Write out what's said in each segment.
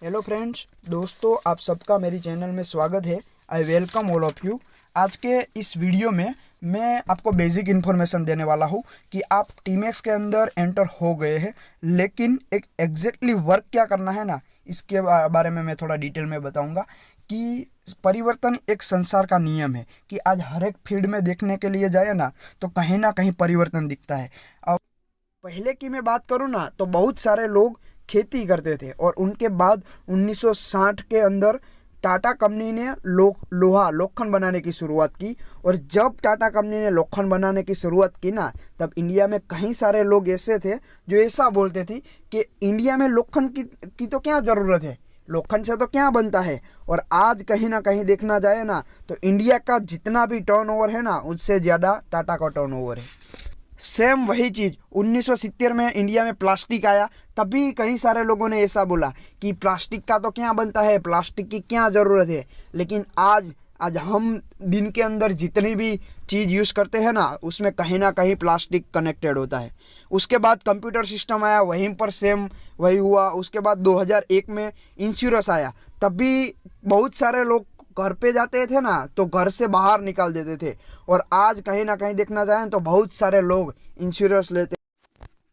Hello friends, दोस्तों आप सबका मेरी चैनल में स्वागत है। I welcome all of you. आज के इस वीडियो में मैं आपको बेसिक इन्फॉर्मेशन देने वाला हूँ कि आप टीमैक्स के अंदर एंटर हो गए हैं, लेकिन एक एग्जैक्टली वर्क क्या करना है ना, इसके बारे में मैं थोड़ा डिटेल में बताऊँगा कि परिवर्तन एक संसार का नियम है कि आज हर एक फील्ड में देखने के लिए जाए ना कहीं परिवर्तन दिखता है। अब पहले की मैं बात करूँ ना तो बहुत सारे लोग खेती करते थे और उनके बाद 1960 के अंदर टाटा कंपनी ने लोखंड बनाने की शुरुआत की। और जब टाटा कंपनी ने लोखंड बनाने की शुरुआत की ना, तब इंडिया में कई सारे लोग ऐसे थे जो ऐसा बोलते थे कि इंडिया में लोखंड की तो क्या ज़रूरत है, लोखंड से तो क्या बनता है। और आज कहीं ना कहीं देखना जाए ना तो इंडिया का जितना भी टर्नओवर है ना, उससे ज़्यादा टाटा का टर्नओवर है। सेम वही चीज़ 1970 में इंडिया में प्लास्टिक आया, तभी कई सारे लोगों ने ऐसा बोला कि प्लास्टिक का तो क्या बनता है, प्लास्टिक की क्या ज़रूरत है। लेकिन आज आज हम दिन के अंदर जितनी भी चीज़ यूज़ करते हैं ना, उसमें कहीं ना कहीं प्लास्टिक कनेक्टेड होता है। उसके बाद कंप्यूटर सिस्टम आया, वहीं पर सेम वही हुआ। उसके बाद 2001 में इंश्योरेंस आया, तभी बहुत सारे लोग घर पे जाते थे ना तो घर से बाहर निकाल देते थे। और आज कहीं ना कहीं देखना चाहें तो बहुत सारे लोग इंश्योरेंस लेते।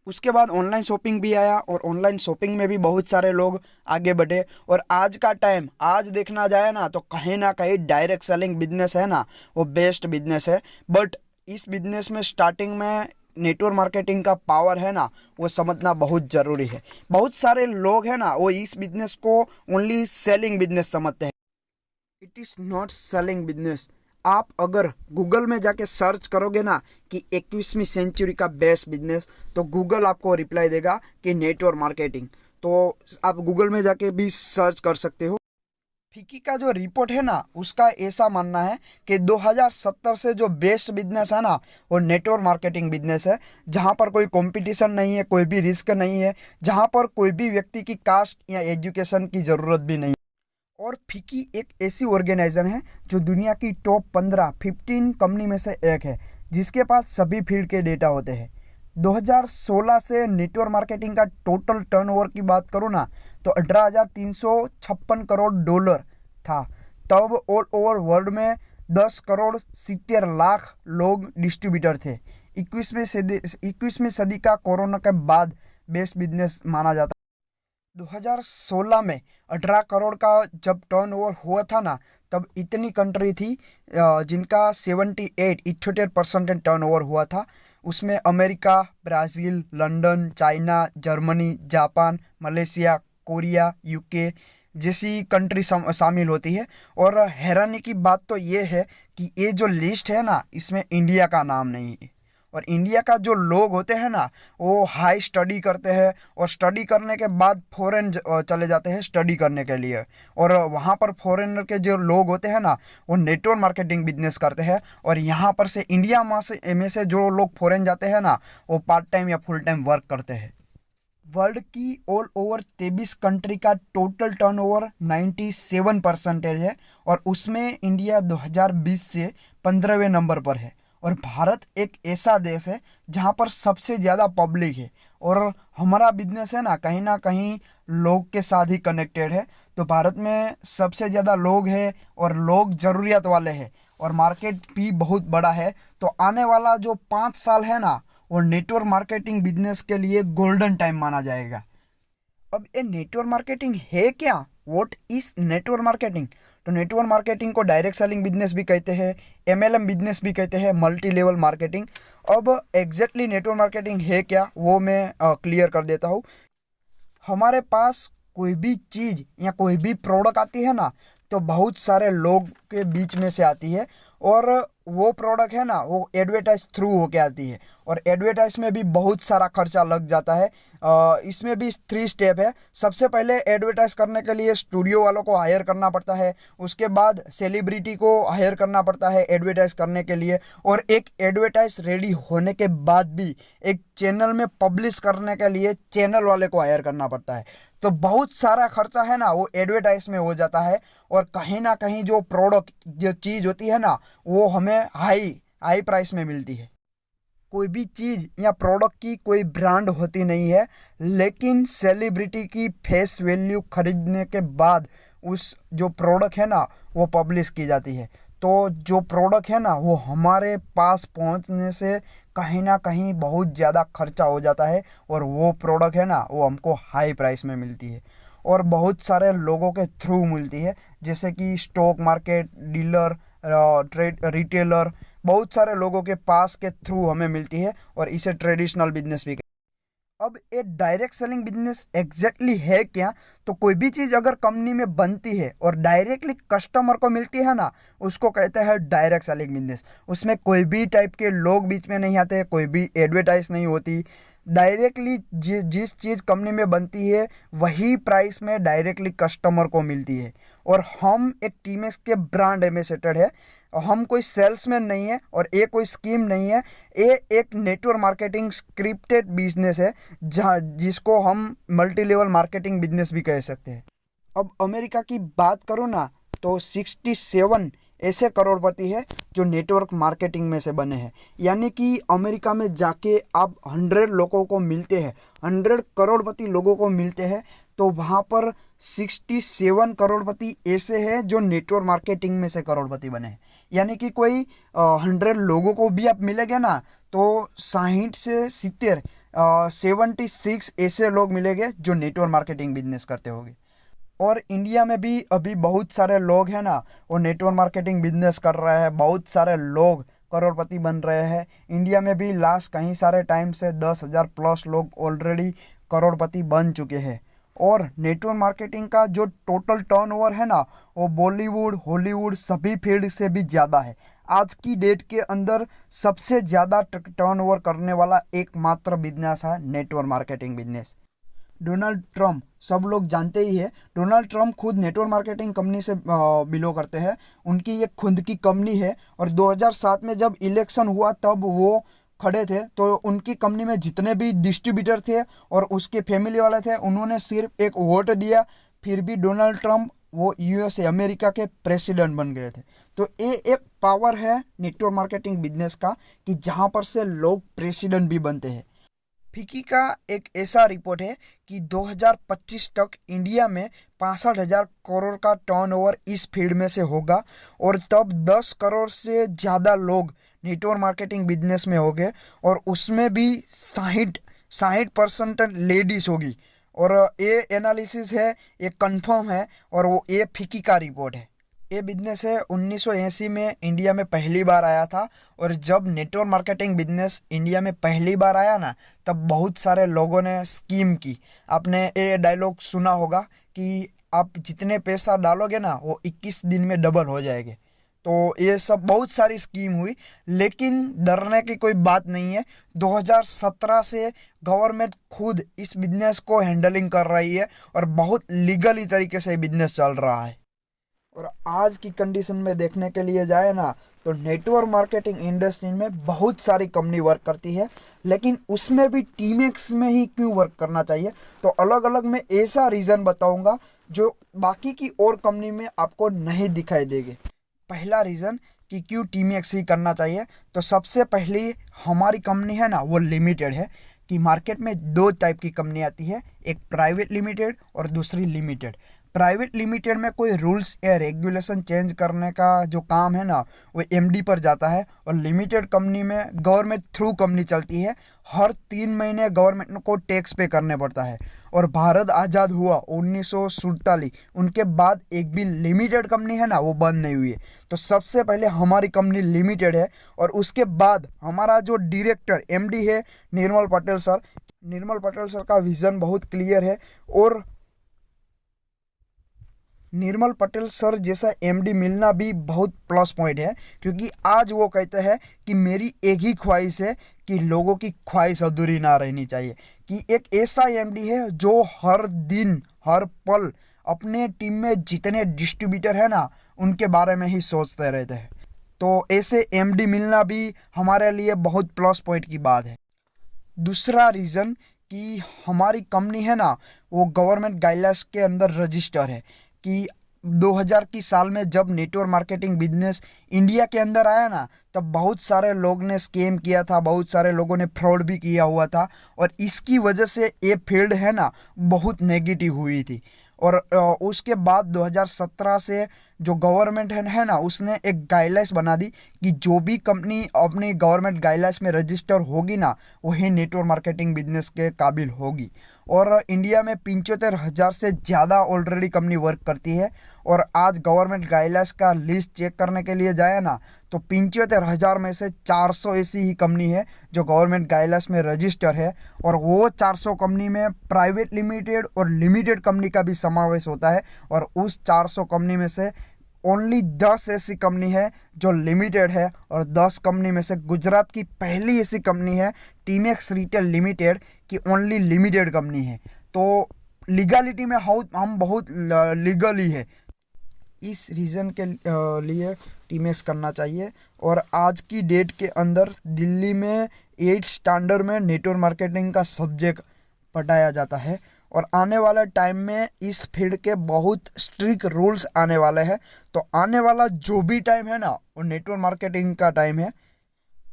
उसके बाद ऑनलाइन शॉपिंग भी आया और ऑनलाइन शॉपिंग में भी बहुत सारे लोग आगे बढ़े। और आज का टाइम आज देखना जाए ना कहीं डायरेक्ट सेलिंग बिजनेस है ना, वो बेस्ट बिजनेस है। बट इस बिजनेस में स्टार्टिंग में नेटवर्क मार्केटिंग का पावर है ना, वो समझना बहुत ज़रूरी है। बहुत सारे लोग हैं ना, वो इस बिजनेस को ओनली सेलिंग बिजनेस समझते हैं। It is not selling business. आप अगर गूगल में जाके सर्च करोगे ना कि 21वीं सेंचुरी का बेस्ट बिजनेस, तो गूगल आपको रिप्लाई देगा कि नेटवर्क मार्केटिंग। तो आप गूगल में जाके भी सर्च कर सकते हो। फिकी का जो रिपोर्ट है ना, उसका ऐसा मानना है कि 2070 से जो बेस्ट बिजनेस है ना, वो नेटवर्क मार्केटिंग बिजनेस है, जहाँ पर कोई कंपटीशन नहीं है, कोई भी रिस्क नहीं है, जहाँ पर कोई भी व्यक्ति की कास्ट या एजुकेशन की ज़रूरत भी नहीं। और फिकी एक ऐसी ऑर्गेनाइजेशन है जो दुनिया की टॉप 15 कंपनी में से एक है, जिसके पास सभी फील्ड के डेटा होते हैं। 2016 से नेटवर्क मार्केटिंग का टोटल टर्नओवर की बात करूँ ना, तो 18,356 करोड़ डॉलर था। तब ऑल ओवर वर्ल्ड में 10 करोड़ 70 लाख लोग डिस्ट्रीब्यूटर थे। 21वीं सदी का कोरोना के बाद बेस्ट बिजनेस माना जाता। 2016 में 18 करोड़ का जब टर्नओवर हुआ था ना, तब इतनी कंट्री थी जिनका 78% टर्नओवर हुआ था। उसमें America, Brazil, London, China, Germany, Japan, Malaysia, Korea, UK जैसी कंट्री शामिल होती है। और हैरानी की बात तो ये है कि ये जो लिस्ट है ना, इसमें इंडिया का नाम नहीं है। और इंडिया का जो लोग होते हैं ना, वो हाई स्टडी करते हैं और स्टडी करने के बाद फॉरेन चले जाते हैं स्टडी करने के लिए। और वहाँ पर फॉरेनर के जो लोग होते हैं ना, वो नेटवर्क मार्केटिंग बिजनेस करते हैं। और यहाँ पर से इंडिया में से जो लोग फॉरेन जाते हैं ना, वो पार्ट टाइम या फुल टाइम वर्क करते हैं। वर्ल्ड की ऑल ओवर 23 कंट्री का टोटल टर्नओवर 97% है, और उसमें इंडिया 2020 से 15वें नंबर पर है। और भारत एक ऐसा देश है जहाँ पर सबसे ज़्यादा पब्लिक है, और हमारा बिजनेस है ना कहीं लोग के साथ ही कनेक्टेड है। तो भारत में सबसे ज़्यादा लोग हैं और लोग ज़रूरियत वाले हैं, और मार्केट भी बहुत बड़ा है। तो आने वाला जो 5 साल है ना, वो नेटवर्क मार्केटिंग बिजनेस के लिए गोल्डन टाइम माना जाएगा। अब ये नेटवर्क मार्केटिंग है क्या? What is network marketing? तो नेटवर्क मार्केटिंग को डायरेक्ट सेलिंग बिजनेस भी कहते हैं, एमएलएम बिजनेस भी कहते हैं, मल्टी लेवल मार्केटिंग। अब एग्जैक्टली नेटवर्क मार्केटिंग है क्या, वो मैं क्लियर कर देता हूँ। हमारे पास कोई भी चीज़ या कोई भी प्रोडक्ट आती है ना, तो बहुत सारे लोग के बीच में से आती है। और वो प्रोडक्ट है ना, वो एडवर्टाइज थ्रू होके आती है, और एडवर्टाइज में भी बहुत सारा खर्चा लग जाता है। इसमें भी 3 स्टेप है। सबसे पहले एडवर्टाइज करने के लिए स्टूडियो वालों को हायर करना पड़ता है, उसके बाद सेलिब्रिटी को हायर करना पड़ता है एडवर्टाइज करने के लिए, और एक एडवर्टाइज रेडी होने के बाद भी एक चैनल में पब्लिश करने के लिए चैनल वाले को हायर करना पड़ता है। तो बहुत सारा खर्चा है ना, वो एडवर्टाइज में हो जाता है। और कहीं ना कहीं जो प्रोडक्ट जो चीज़ होती है ना, वो हमें हाई हाई प्राइस में मिलती है। कोई भी चीज़ या प्रोडक्ट की कोई ब्रांड होती नहीं है, लेकिन सेलिब्रिटी की फेस वैल्यू खरीदने के बाद उस जो प्रोडक्ट है ना वो पब्लिश की जाती है। तो जो प्रोडक्ट है ना वो हमारे पास पहुंचने से कहीं ना कहीं बहुत ज़्यादा खर्चा हो जाता है, और वो प्रोडक्ट है ना वो हमको हाई प्राइस में मिलती है और बहुत सारे लोगों के थ्रू मिलती है, जैसे कि stock market, dealer, trade, retailer, बहुत सारे लोगों के पास के थ्रू हमें मिलती है, और इसे ट्रेडिशनल बिजनेस भी कहते हैं। अब ये डायरेक्ट सेलिंग बिजनेस एग्जैक्टली है क्या? तो कोई भी चीज़ अगर कंपनी में बनती है और डायरेक्टली कस्टमर को मिलती है ना, उसको कहते हैं डायरेक्ट सेलिंग बिजनेस। उसमें कोई भी टाइप के लोग बीच में नहीं आते, कोई भी एडवर्टाइज नहीं होती। डायरेक्टली जिस चीज़ कंपनी में बनती है वही प्राइस में डायरेक्टली कस्टमर को मिलती है। और हम एक टीमेक्स के ब्रांड एम्बेसडर है, हम कोई सेल्समैन नहीं है और ये कोई स्कीम नहीं है। ये एक नेटवर्क मार्केटिंग स्क्रिप्टेड बिजनेस है, जहाँ जिसको हम मल्टी लेवल मार्केटिंग बिजनेस भी कह सकते हैं। अब अमेरिका की बात करो ना, तो 67 ऐसे करोड़पति है जो नेटवर्क मार्केटिंग में से बने हैं। यानी कि अमेरिका में जाके आप 100 लोगों को मिलते हैं, 100 करोड़पति लोगों को मिलते हैं, तो वहाँ पर 67 करोड़पति ऐसे हैं जो नेटवर्क मार्केटिंग में से करोड़पति बने हैं। यानी कि कोई 100 लोगों को भी आप मिलेंगे ना, तो 60 से 70 76 ऐसे लोग मिलेंगे जो नेटवर्क मार्केटिंग बिजनेस करते होंगे। और इंडिया में भी अभी बहुत सारे लोग हैं ना वो नेटवर्क मार्केटिंग बिजनेस कर रहे हैं, बहुत सारे लोग करोड़पति बन रहे हैं। इंडिया में भी लास्ट कहीं सारे टाइम से 10,000 प्लस लोग ऑलरेडी करोड़पति बन चुके हैं। और नेटवर्क मार्केटिंग का जो टोटल टर्नओवर है ना वो बॉलीवुड, हॉलीवुड सभी फील्ड से भी ज़्यादा है। आज की डेट के अंदर सबसे ज़्यादा टर्नओवर करने वाला एकमात्र बिजनेस है network marketing business. Donald Trump सब लोग जानते ही है, डोनाल्ड ट्रम्प खुद नेटवर्क मार्केटिंग कंपनी से बिलोंग करते हैं। उनकी ये खुद की कंपनी है, और 2007 में जब इलेक्शन हुआ तब वो खड़े थे, तो उनकी कंपनी में जितने भी डिस्ट्रीब्यूटर थे और उसके फैमिली वाले थे, उन्होंने सिर्फ एक वोट दिया, फिर भी डोनाल्ड ट्रम्प वो यूएसए अमेरिका के प्रेसिडेंट बन गए थे। तो ये एक पावर है नेटवर्क मार्केटिंग बिजनेस का कि जहाँ पर से लोग प्रेसिडेंट भी बनते हैं। फिकी का एक ऐसा रिपोर्ट है कि 2025 तक इंडिया में 65,000 करोड़ का टर्नओवर इस फील्ड में से होगा, और तब 10 करोड़ से ज़्यादा लोग नेटवर्क मार्केटिंग बिजनेस में होंगे, और उसमें भी 60% लेडीज़ होगी। और ये एनालिसिस है, ये कंफर्म है, और वो ये फिकी का रिपोर्ट है। ये बिजनेस है 1980 में इंडिया में पहली बार आया था, और जब नेटवर्क मार्केटिंग बिजनेस इंडिया में पहली बार आया ना, तब बहुत सारे लोगों ने स्कीम की। आपने ये डायलॉग सुना होगा कि आप जितने पैसा डालोगे ना वो 21 दिन में डबल हो जाएंगे। तो ये सब बहुत सारी स्कीम हुई, लेकिन डरने की कोई बात नहीं है। 2017 से गवर्नमेंट खुद इस बिजनेस को हैंडलिंग कर रही है, और बहुत लीगली तरीके से बिजनेस चल रहा है। और आज की कंडीशन में देखने के लिए जाए ना, तो नेटवर्क मार्केटिंग इंडस्ट्री में बहुत सारी कंपनी वर्क करती है, लेकिन उसमें भी टीमेक्स में ही क्यों वर्क करना चाहिए, तो अलग अलग मैं ऐसा रीज़न बताऊंगा जो बाकी की और कंपनी में आपको नहीं दिखाई देंगे। पहला रीज़न कि क्यों टीमेक्स ही करना चाहिए, तो सबसे पहली हमारी कंपनी है ना वो लिमिटेड है। कि मार्केट में दो टाइप की कंपनी आती है, एक प्राइवेट लिमिटेड और दूसरी लिमिटेड। प्राइवेट लिमिटेड में कोई रूल्स या रेगुलेशन चेंज करने का जो काम है ना वो एमडी पर जाता है, और लिमिटेड कंपनी में गवर्नमेंट थ्रू कंपनी चलती है। हर 3 महीने गवर्नमेंट को टैक्स पे करने पड़ता है। और भारत आज़ाद हुआ 1947, उनके बाद एक भी लिमिटेड कंपनी है ना वो बंद नहीं हुई है। तो सबसे पहले हमारी कंपनी लिमिटेड है, और उसके बाद हमारा जो डायरेक्टर एमडी है निर्मल पटेल सर। निर्मल पटेल सर का विज़न बहुत क्लियर है, और निर्मल पटेल सर जैसा एमडी मिलना भी बहुत प्लस पॉइंट है, क्योंकि आज वो कहते हैं कि मेरी एक ही ख्वाहिश है कि लोगों की ख्वाहिश अधूरी ना रहनी चाहिए। कि एक ऐसा एमडी है जो हर दिन हर पल अपने टीम में जितने डिस्ट्रीब्यूटर है ना उनके बारे में ही सोचते रहते हैं। तो ऐसे एमडी मिलना भी हमारे लिए बहुत प्लस पॉइंट की बात है। दूसरा रीज़न कि हमारी कंपनी है ना वो गवर्नमेंट गाइडलाइंस के अंदर रजिस्टर है। कि 2000 की साल में जब नेटवर्क मार्केटिंग बिजनेस इंडिया के अंदर आया ना, तब बहुत सारे लोग ने स्कैम किया था, बहुत सारे लोगों ने फ्रॉड भी किया हुआ था, और इसकी वजह से ये फील्ड है ना बहुत नेगेटिव हुई थी। और उसके बाद 2017 से जो गवर्नमेंट है ना, उसने एक गाइडलाइंस बना दी कि जो भी कंपनी अपनी गवर्नमेंट गाइडलाइंस में रजिस्टर होगी ना, वही नेटवर्क मार्केटिंग बिजनेस के काबिल होगी। और इंडिया में 75,000 से ज़्यादा ऑलरेडी कंपनी वर्क करती है। और आज गवर्नमेंट गाइडलाइंस का लिस्ट चेक करने के लिए जाए ना, तो 75,000 में से 400 ऐसी ही कंपनी है जो गवर्नमेंट गाइडलाइंस में रजिस्टर है। और वो 400 कंपनी में प्राइवेट लिमिटेड और लिमिटेड कंपनी का भी समावेश होता है। और उस 400 कंपनी में से ओनली 10 ऐसी कंपनी है जो लिमिटेड है, और 10 कंपनी में से गुजरात की पहली ऐसी कंपनी है टीमेक्स रिटेल लिमिटेड की ओनली लिमिटेड कंपनी है। तो लीगलिटी में हम बहुत लीगली है, इस रीज़न के लिए टीमेक्स करना चाहिए। और आज की डेट के अंदर दिल्ली में 8th स्टैंडर्ड में नेटवर्क मार्केटिंग का सब्जेक्ट पढ़ाया जाता है। और आने वाले टाइम में इस फील्ड के बहुत स्ट्रिक्ट रूल्स आने वाले हैं। तो आने वाला जो भी टाइम है ना, वो नेटवर्क मार्केटिंग का टाइम है।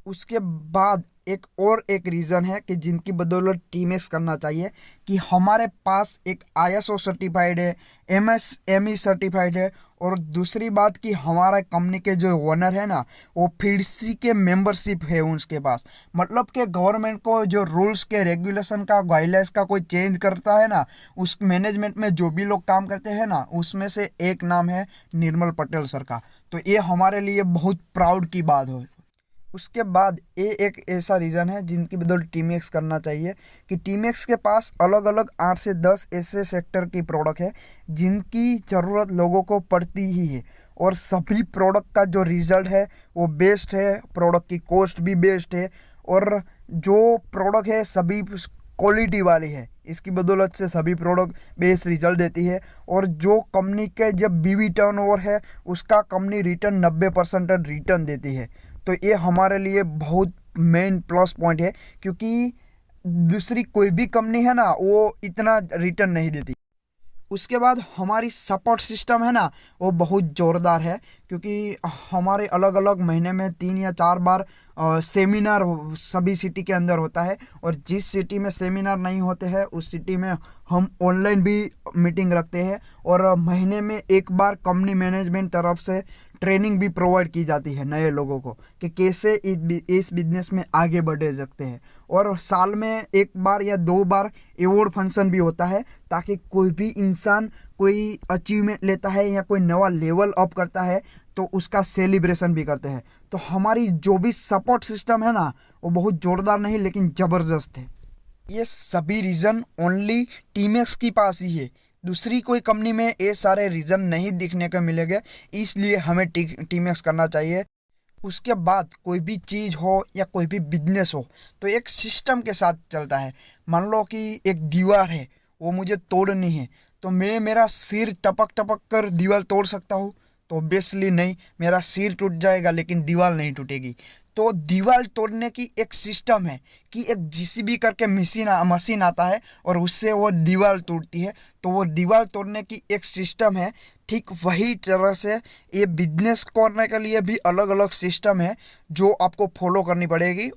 उसके बाद एक रीज़न है कि जिनकी बदौलत टीमेक्स करना चाहिए कि हमारे पास एक ISO सर्टिफाइड है, MSME सर्टिफाइड है। और दूसरी बात कि हमारा कंपनी के जो ओनर है ना, वो FIDC के मेंबरशिप है उसके पास। मतलब कि गवर्नमेंट को जो रूल्स के रेगुलेशन का गाइडलाइंस का कोई चेंज करता है ना, उस मैनेजमेंट में जो भी लोग काम करते हैं ना, उसमें से एक नाम है निर्मल पटेल सर का। तो ये हमारे लिए बहुत प्राउड की बात हो। उसके बाद ये एक ऐसा रीज़न है जिनकी बदौलत टीमेक्स करना चाहिए कि टीमेक्स के पास अलग अलग 8 से 10 ऐसे सेक्टर की प्रोडक्ट है जिनकी ज़रूरत लोगों को पड़ती ही है। और सभी प्रोडक्ट का जो रिज़ल्ट है वो बेस्ट है, प्रोडक्ट की कॉस्ट भी बेस्ट है, और जो प्रोडक्ट है सभी क्वालिटी वाली है। इसकी बदौलत से सभी प्रोडक्ट बेस्ट रिजल्ट देती है। और जो कंपनी के जब BV टर्नओवर है, उसका कंपनी रिटर्न 90% रिटर्न देती है। तो ये हमारे लिए बहुत मेन प्लस पॉइंट है, क्योंकि दूसरी कोई भी कंपनी है ना, वो इतना रिटर्न नहीं देती। उसके बाद हमारी सपोर्ट सिस्टम है ना, वो बहुत ज़ोरदार है, क्योंकि हमारे अलग अलग महीने में 3 या 4 बार सेमिनार सभी सिटी के अंदर होता है। और जिस सिटी में सेमिनार नहीं होते हैं, उस सिटी में हम ऑनलाइन भी मीटिंग रखते हैं। और महीने में एक बार कंपनी मैनेजमेंट तरफ से ट्रेनिंग भी प्रोवाइड की जाती है नए लोगों को कि कैसे इस बिजनेस में आगे बढ़े सकते हैं। और साल में 1 बार या 2 बार अवार्ड फंक्शन भी होता है, ताकि कोई भी इंसान कोई अचीवमेंट लेता है या कोई नवा लेवल अप करता है तो उसका सेलिब्रेशन भी करते हैं। तो हमारी जो भी सपोर्ट सिस्टम है ना, वो बहुत ज़ोरदार नहीं लेकिन ज़बरदस्त है। ये सभी रीज़न ओनली टीमेक्स के पास ही है, दूसरी कोई कंपनी में ये सारे रीज़न नहीं दिखने को मिलेंगे, इसलिए हमें टीमेक्स करना चाहिए। उसके बाद कोई भी चीज़ हो या कोई भी बिजनेस हो, तो एक सिस्टम के साथ चलता है। मान लो कि एक दीवार है, वो मुझे तोड़नी है, तो मैं मेरा सिर टपक टपक कर दीवार तोड़ सकता हूँ? तो ऑब्वियसली नहीं, मेरा सिर टूट जाएगा लेकिन दीवार नहीं टूटेगी। तो दीवार तोड़ने की एक सिस्टम है कि एक JCB करके मशीन आता है और उससे वो दीवार टूटती है। तो वो दीवार तोड़ने की एक सिस्टम है। ठीक वही तरह से ये बिजनेस करने के लिए भी अलग अलग सिस्टम है जो आपको फॉलो करनी पड़ेगी।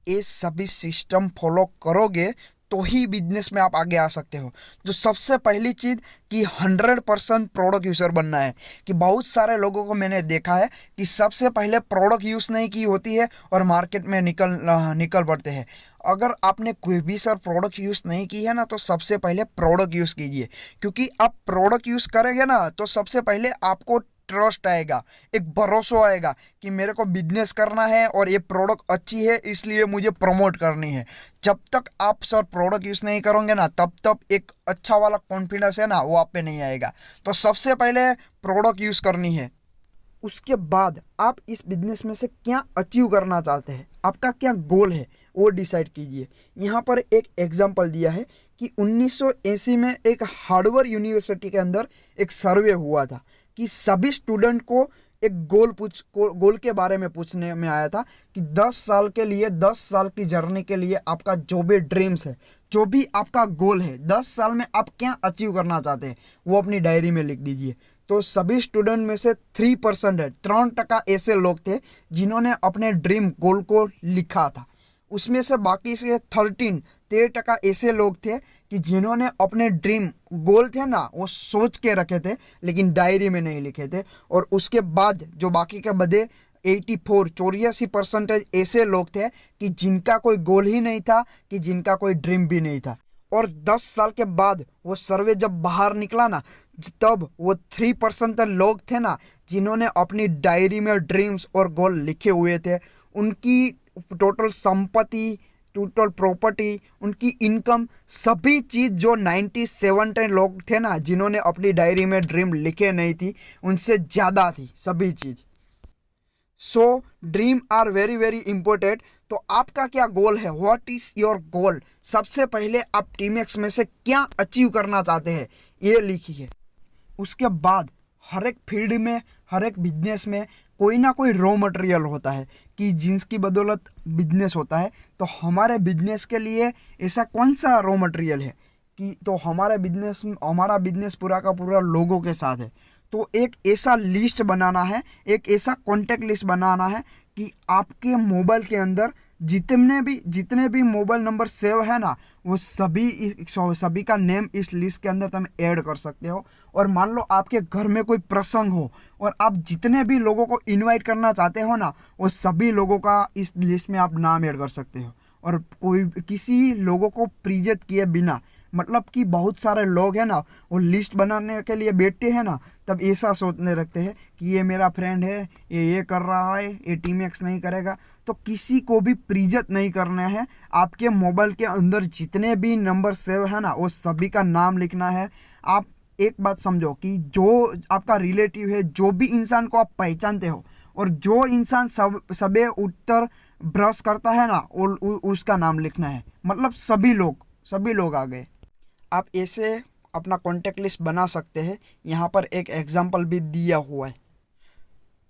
ये सभी सिस्टम फॉलो करोगे तो ही बिजनेस में आप आगे आ सकते हो। जो सबसे पहली चीज़ कि 100% प्रोडक्ट यूज़र बनना है। कि बहुत सारे लोगों को मैंने देखा है कि सबसे पहले प्रोडक्ट यूज़ नहीं की होती है और मार्केट में निकल पड़ते हैं। अगर आपने कोई भी सर प्रोडक्ट यूज़ नहीं की है ना, तो सबसे पहले प्रोडक्ट यूज़ कीजिए, क्योंकि आप प्रोडक्ट यूज़ करेंगे ना तो सबसे पहले आपको ट्रस्ट आएगा, एक भरोसा आएगा कि मेरे को बिजनेस करना है और ये प्रोडक्ट अच्छी है इसलिए मुझे प्रमोट करनी है। जब तक आप सर प्रोडक्ट यूज़ नहीं करोगे ना, तब तक एक अच्छा वाला कॉन्फिडेंस है ना, वो आप पे नहीं आएगा। तो सबसे पहले प्रोडक्ट यूज़ करनी है। उसके बाद आप इस बिजनेस में से क्या अचीव करना चाहते हैं, आपका क्या गोल है, वो डिसाइड कीजिए। यहाँ पर एक एग्जांपल दिया है कि 1980 में एक हार्वर्ड यूनिवर्सिटी के अंदर एक सर्वे हुआ था कि सभी स्टूडेंट को एक गोल के बारे में पूछने में आया था कि 10 साल के लिए, 10 साल की जर्नी के लिए आपका जो भी ड्रीम्स है, जो भी आपका गोल है, 10 साल में आप क्या अचीव करना चाहते हैं, वो अपनी डायरी में लिख दीजिए। तो सभी स्टूडेंट में से 3% है, 3% ऐसे लोग थे जिन्होंने अपने ड्रीम गोल को लिखा था। उसमें से बाकी से 13% ऐसे लोग थे कि जिन्होंने अपने ड्रीम गोल थे ना, वो सोच के रखे थे लेकिन डायरी में नहीं लिखे थे। और उसके बाद जो बाकी के बदे 84% ऐसे लोग थे कि जिनका कोई गोल ही नहीं था, कि जिनका कोई ड्रीम भी नहीं था। और 10 साल के बाद वो सर्वे जब बाहर निकला ना, तब वो 3% लोग थे ना जिन्होंने अपनी डायरी में ड्रीम्स और गोल लिखे हुए थे। उनकी टोटल संपत्ति, टोटल प्रॉपर्टी, उनकी इनकम, सभी चीज़ जो 97 लोग थे ना जिन्होंने अपनी डायरी में ड्रीम लिखे नहीं थी, उनसे ज़्यादा थी सभी चीज़। So dream are very very important. तो आपका क्या गोल है? What is your goal? सबसे पहले आप टीमएक्स में से क्या अचीव करना चाहते हैं, ये लिखिए। उसके बाद हर एक फील्ड में, हर एक बिजनेस में कोई ना कोई रॉ मटेरियल होता है कि जिसकी बदौलत बिजनेस होता है। तो हमारे बिजनेस के लिए ऐसा कौन सा रॉ मटेरियल है कि तो हमारा बिजनेस पूरा का पूरा लोगों के साथ है। तो एक ऐसा लिस्ट बनाना है, एक ऐसा कॉन्टैक्ट लिस्ट बनाना है कि आपके मोबाइल के अंदर जितने भी मोबाइल नंबर सेव है ना, वो सभी का नेम इस लिस्ट के अंदर तुम ऐड कर सकते हो। और मान लो आपके घर में कोई प्रसंग हो और आप जितने भी लोगों को इनवाइट करना चाहते हो ना, वो सभी लोगों का इस लिस्ट में आप नाम ऐड कर सकते हो। और कोई किसी लोगों को प्रिजेंट किए बिना, मतलब कि बहुत सारे लोग हैं ना, वो लिस्ट बनाने के लिए बैठते हैं ना, तब ऐसा सोचने लगते हैं कि ये मेरा फ्रेंड है, ये कर रहा है, ये टीमएक्स नहीं करेगा। तो किसी को भी प्रिजेंट नहीं करना है। आपके मोबाइल के अंदर जितने भी नंबर सेव है ना, वो सभी का नाम लिखना है। आप एक बात समझो कि जो आपका रिलेटिव है, जो भी इंसान को आप पहचानते हो, और जो इंसान सबे उत्तर ब्रश करता है ना, उसका नाम लिखना है। मतलब सभी लोग आ गए। आप ऐसे अपना कॉन्टैक्ट लिस्ट बना सकते हैं। यहाँ पर एक एग्जांपल भी दिया हुआ है।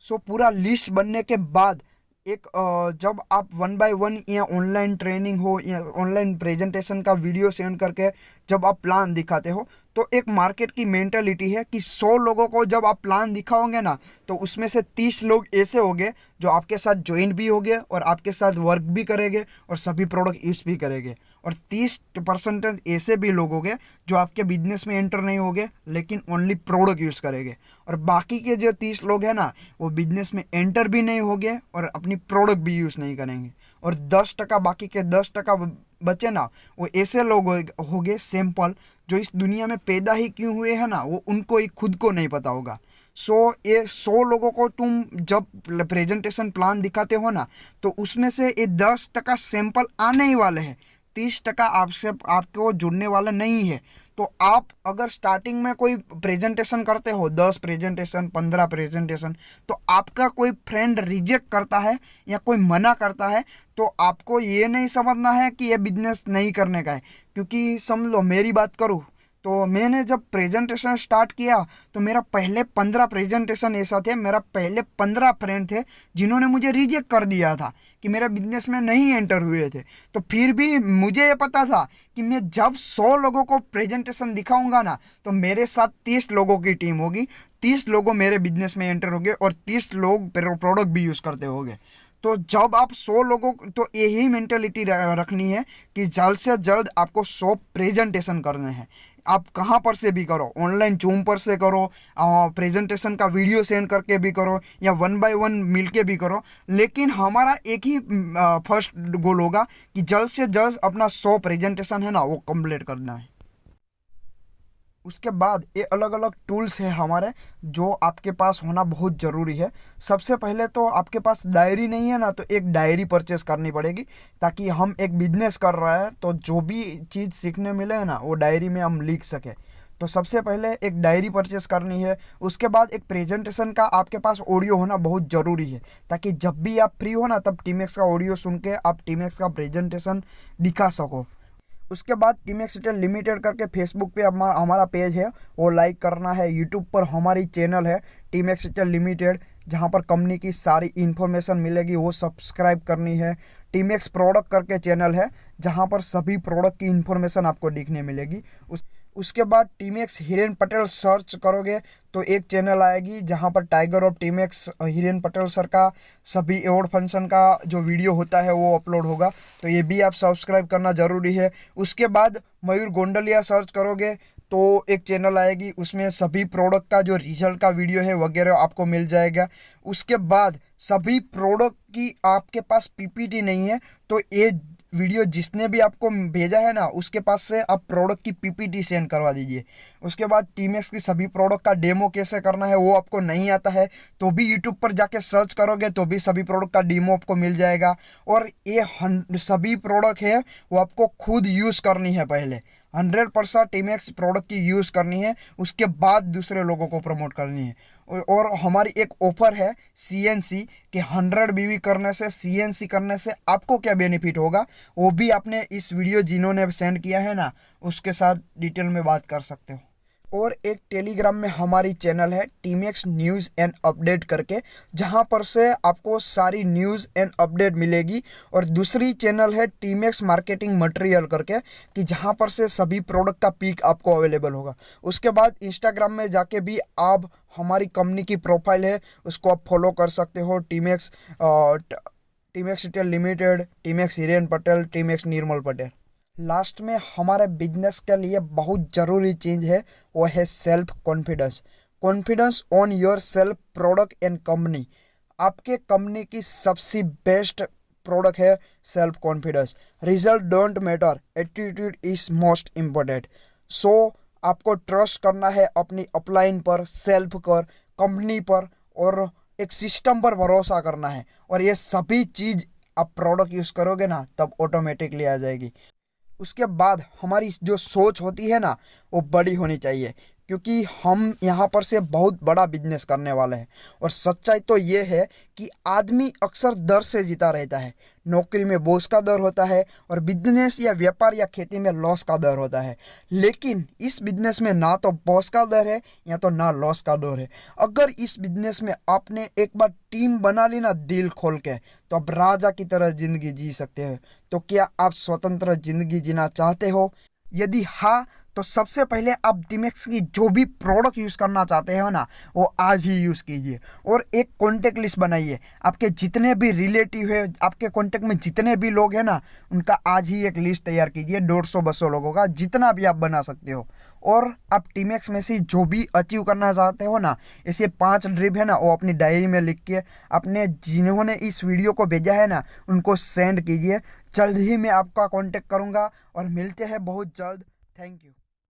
सो पूरा लिस्ट बनने के बाद जब आप 1 बाय 1 या ऑनलाइन ट्रेनिंग हो या ऑनलाइन प्रेजेंटेशन का वीडियो सेंड करके जब आप प्लान दिखाते हो, तो एक मार्केट की मेंटालिटी है कि 100 लोगों को जब आप प्लान दिखाओगे ना, तो उसमें से 30 लोग ऐसे होंगे जो आपके साथ ज्वाइन भी होंगे और आपके साथ वर्क भी करेंगे और सभी प्रोडक्ट यूज भी करेंगे। और 30% ऐसे भी लोग होंगे जो आपके बिजनेस में एंटर नहीं होंगे लेकिन ओनली प्रोडक्ट यूज़ करेंगे। और बाकी के जो 30 लोग हैं ना, वो बिजनेस में एंटर भी नहीं होंगे और अपनी प्रोडक्ट भी यूज़ नहीं करेंगे। और 10% बाकी के 10% बचे ना, वो ऐसे लोग होंगे सैंपल, जो इस दुनिया में पैदा ही क्यों हुए हैं ना, वो उनको ही खुद को नहीं पता होगा। ये 100 लोगों को तुम जब प्रेजेंटेशन प्लान दिखाते हो ना, तो उसमें से ये 10% सैंपल आने ही वाले हैं। 30% आपको जुड़ने वाला नहीं है। तो आप अगर स्टार्टिंग में कोई प्रेजेंटेशन करते हो, 10 प्रेजेंटेशन, 15 प्रेजेंटेशन, तो आपका कोई फ्रेंड रिजेक्ट करता है या कोई मना करता है, तो आपको ये नहीं समझना है कि ये बिजनेस नहीं करने का है। क्योंकि समझ लो, मेरी बात करूँ तो मैंने जब प्रेजेंटेशन स्टार्ट किया तो मेरा पहले 15 प्रेजेंटेशन ऐसा थे, मेरा पहले 15 फ्रेंड थे जिन्होंने मुझे रिजेक्ट कर दिया था कि मेरा बिजनेस में नहीं एंटर हुए थे। तो फिर भी मुझे ये पता था कि मैं जब 100 लोगों को प्रेजेंटेशन दिखाऊंगा ना, तो मेरे साथ 30 लोगों की टीम होगी, 30 लोगों मेरे बिजनेस में एंटर होंगे और 30 लोग प्रोडक्ट भी यूज़ करते होंगे। तो जब आप 100 लोगों, तो यही मेंटेलिटी रखनी है कि जल्द से जल्द आपको 100 प्रेजेंटेशन करने हैं। आप कहाँ पर से भी करो, ऑनलाइन जूम पर से करो, प्रेजेंटेशन का वीडियो सेंड करके भी करो, या 1 बाय 1 मिल के भी करो। लेकिन हमारा एक ही फर्स्ट गोल होगा कि जल्द से जल्द अपना 100 प्रेजेंटेशन है ना, वो कंप्लीट करना है। उसके बाद ये अलग अलग टूल्स है हमारे, जो आपके पास होना बहुत ज़रूरी है। सबसे पहले तो आपके पास डायरी नहीं है ना, तो एक डायरी परचेस करनी पड़ेगी, ताकि हम एक बिजनेस कर रहा है तो जो भी चीज़ सीखने मिले ना, वो डायरी में हम लिख सकें। तो सबसे पहले एक डायरी परचेस करनी है। उसके बाद एक प्रेजेंटेशन का आपके पास ऑडियो होना बहुत ज़रूरी है, ताकि जब भी आप फ्री हो ना, तब टीमएक्स का ऑडियो सुन के आप टीमएक्स का प्रेजेंटेशन दिखा सको। उसके बाद टीमएक्स रिटेल लिमिटेड करके फेसबुक पे हमारा पेज है, वो लाइक करना है। यूट्यूब पर हमारी चैनल है टीमएक्स रिटेल लिमिटेड, जहाँ पर कंपनी की सारी इन्फॉर्मेशन मिलेगी, वो सब्सक्राइब करनी है। टीमेक्स प्रोडक्ट करके चैनल है जहाँ पर सभी प्रोडक्ट की इन्फॉर्मेशन आपको दिखने मिलेगी। उसके बाद टीमेक्स हिरेन पटेल सर्च करोगे तो एक चैनल आएगी जहां पर tiger of Timex Hiren Patel sir का सभी अवार्ड फंक्शन का जो वीडियो होता है वो अपलोड होगा, तो ये भी आप सब्सक्राइब करना ज़रूरी है। उसके बाद मयूर गोंडलिया सर्च करोगे तो एक चैनल आएगी, उसमें सभी प्रोडक्ट का जो रिजल्ट का वीडियो है वगैरह आपको मिल जाएगा। उसके बाद सभी प्रोडक्ट की आपके पास पीपीटी नहीं है तो ये वीडियो जिसने भी आपको भेजा है ना उसके पास से आप प्रोडक्ट की पीपीटी सेंड करवा दीजिए। उसके बाद टीमेक्स की सभी प्रोडक्ट का डेमो कैसे करना है वो आपको नहीं आता है तो भी यूट्यूब पर जाके सर्च करोगे तो भी सभी प्रोडक्ट का डेमो आपको मिल जाएगा। और ये सभी प्रोडक्ट है वो आपको खुद यूज़ करनी है, पहले 100% टीमेक्स प्रोडक्ट की यूज़ करनी है, उसके बाद दूसरे लोगों को प्रमोट करनी है। और हमारी एक ऑफर है सीएनसी कि 100 बीवी करने से, सीएनसी करने से आपको क्या बेनिफिट होगा वो भी आपने इस वीडियो जिन्होंने सेंड किया है ना उसके साथ डिटेल में बात कर सकते हो। और एक टेलीग्राम में हमारी चैनल है टीमेक्स न्यूज़ एंड अपडेट करके, जहां पर से आपको सारी न्यूज़ एंड अपडेट मिलेगी। और दूसरी चैनल है टीमेक्स मार्केटिंग मटेरियल करके कि जहां पर से सभी प्रोडक्ट का पिक आपको अवेलेबल होगा। उसके बाद इंस्टाग्राम में जाके भी आप हमारी कंपनी की प्रोफाइल है उसको आप फॉलो कर सकते हो, Timex retail limited, Timex Hiren Patel, Timex Nirmal Patel. Last में हमारे बिजनेस के लिए बहुत ज़रूरी चीज़ है वो है self confidence. Confidence on your self product and company. आपके कंपनी की सबसे बेस्ट प्रोडक्ट है self confidence. Result don't matter, attitude is most important. So आपको ट्रस्ट करना है अपनी अपलाइन पर, सेल्फ पर, कंपनी पर और एक सिस्टम पर भरोसा करना है। और ये सभी चीज़ आप प्रोडक्ट यूज़ करोगे ना तब ऑटोमेटिकली आ जाएगी। उसके बाद हमारी जो सोच होती है ना वो बड़ी होनी चाहिए, क्योंकि हम यहाँ पर से बहुत बड़ा बिजनेस करने वाले हैं। और सच्चाई तो ये है कि आदमी अक्सर डर से जीता रहता है। नौकरी में बॉस का डर होता है और बिजनेस या व्यापार या खेती में लॉस का डर होता है, लेकिन इस बिजनेस में ना तो बॉस का डर है या तो ना लॉस का डर है। अगर इस बिजनेस में आपने एक बार टीम बना ली ना दिल खोल के तो आप राजा की तरह जिंदगी जी सकते हैं। तो क्या आप स्वतंत्र जिंदगी जीना चाहते हो? यदि हाँ तो सबसे पहले आप टीमेक्स की जो भी प्रोडक्ट यूज़ करना चाहते हो ना वो आज ही यूज़ कीजिए और एक कॉन्टेक्ट लिस्ट बनाइए। आपके जितने भी रिलेटिव है, आपके कॉन्टेक्ट में जितने भी लोग हैं ना उनका आज ही एक लिस्ट तैयार कीजिए, 150-200 लोगों का, जितना भी आप बना सकते हो। और आप टीमेक्स में से जो भी अचीव करना चाहते हो ना, ऐसे 5 ड्रीम है ना वो अपनी डायरी में लिख के अपने जिन्होंने इस वीडियो को भेजा है ना उनको सेंड कीजिए। जल्द ही मैं आपका कॉन्टेक्ट करूँगा और मिलते हैं बहुत जल्द। Thank you.